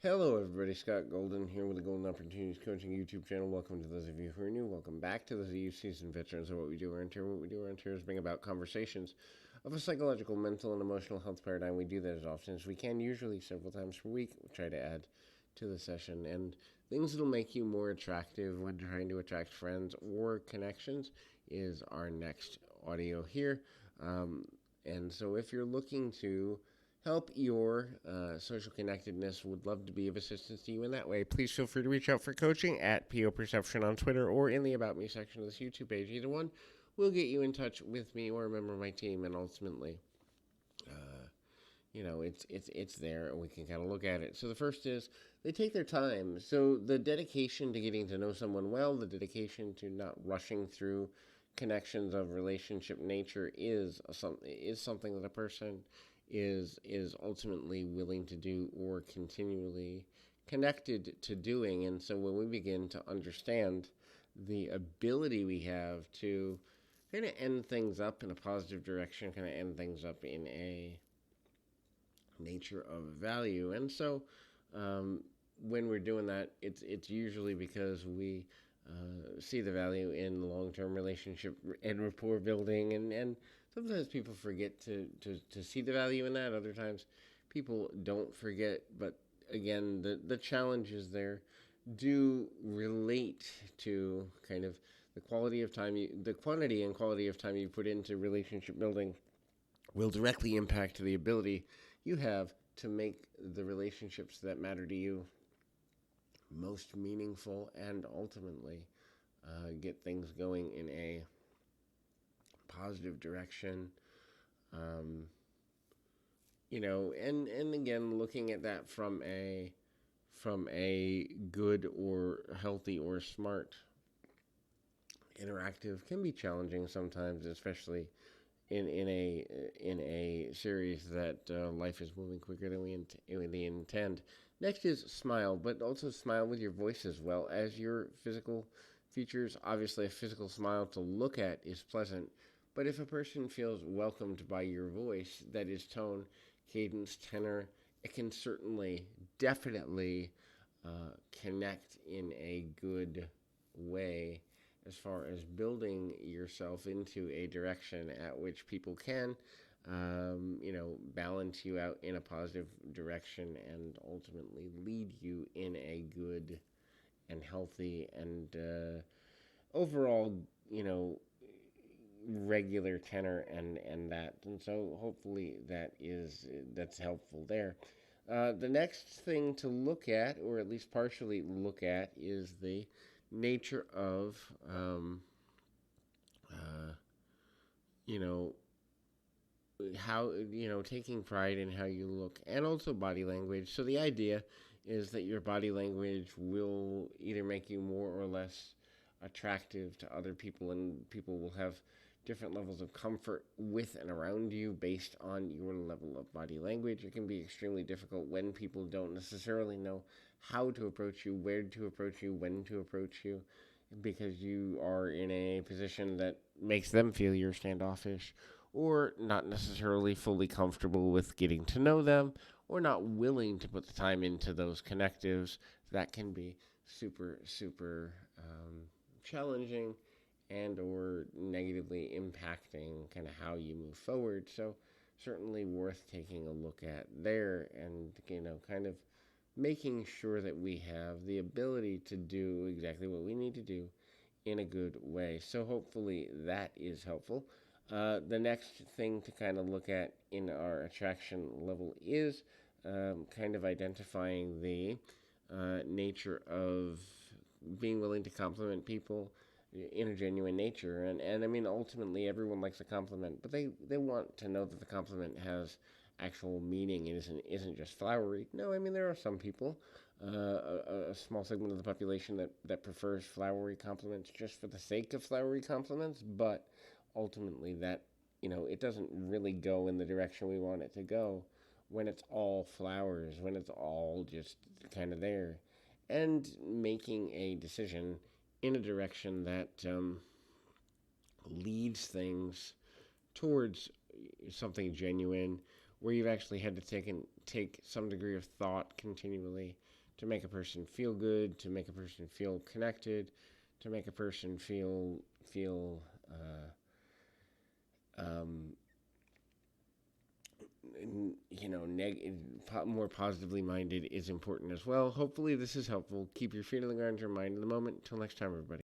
Hello, everybody. Scott Golden here with the Golden Opportunities Coaching YouTube channel. Welcome to those of you who are new. Welcome back to those of you seasoned veterans of what we do around here. What we do around here is bring about conversations of a psychological, mental, and emotional health paradigm. We do that as often as we can, usually several times per week. We try to add to the session and things that'll make you more attractive when trying to attract friends or connections is our next audio here. And so if you're looking to help your social connectedness, would love to be of assistance to you in that way, please feel free to reach out for coaching at PO Perception on Twitter or in the About Me section of this YouTube page. Either one will get you in touch with me or a member of my team, and ultimately, it's there, and we can kind of look at it. So the first is they take their time. So the dedication to getting to know someone well, the dedication to not rushing through connections of relationship nature is something that a person is ultimately willing to do or continually connected to doing. And so when we begin to understand the ability we have to kind of end things up in a positive direction, kind of end things up in a nature of value. And so when we're doing that, it's usually because we see the value in long-term relationship and rapport building, and sometimes people forget to see the value in that. Other times people don't forget, but again, the challenges there do relate to kind of the quality of time the quantity and quality of time you put into relationship building will directly impact the ability you have to make the relationships that matter to you most meaningful and ultimately get things going in a positive direction. Um, and again, looking at that from a good or healthy or smart interactive can be challenging sometimes, especially in a series that life is moving quicker than we intend. Next is smile, but also smile with your voice as well as your physical features. Obviously, a physical smile to look at is pleasant, but if a person feels welcomed by your voice, that is tone, cadence, tenor, it can certainly, definitely connect in a good way as far as building yourself into a direction at which people can, balance you out in a positive direction and ultimately lead you in a good and healthy and overall, regular tenor and that. And so hopefully that's helpful there. The next thing to look at, or at least partially look at, is the nature of, uh, you know, how, taking pride in how you look and also body language. So the idea is that your body language will either make you more or less attractive to other people, and people will have different levels of comfort with and around you based on your level of body language. It can be extremely difficult when people don't necessarily know how to approach you, where to approach you, when to approach you, because you are in a position that makes them feel you're standoffish or not necessarily fully comfortable with getting to know them or not willing to put the time into those connectives. That can be super, super challenging and or negatively impacting kind of how you move forward. So certainly worth taking a look at there, and kind of making sure that we have the ability to do exactly what we need to do in a good way. So hopefully that is helpful. The next thing to kind of look at in our attraction level is kind of identifying the nature of being willing to compliment people in a genuine nature. And I mean, ultimately, everyone likes a compliment, but they want to know that the compliment has actual meaning and isn't just flowery. No, I mean, there are some people, a small segment of the population that prefers flowery compliments just for the sake of flowery compliments, but ultimately that, it doesn't really go in the direction we want it to go when it's all flowers, when it's all just kind of there. And making a decision in a direction that leads things towards something genuine, where you've actually had to take some degree of thought continually to make a person feel good, to make a person feel connected, to make a person feel more positively minded is important as well. Hopefully this is helpful. Keep your feet on the ground, your mind in the moment. Until next time, everybody.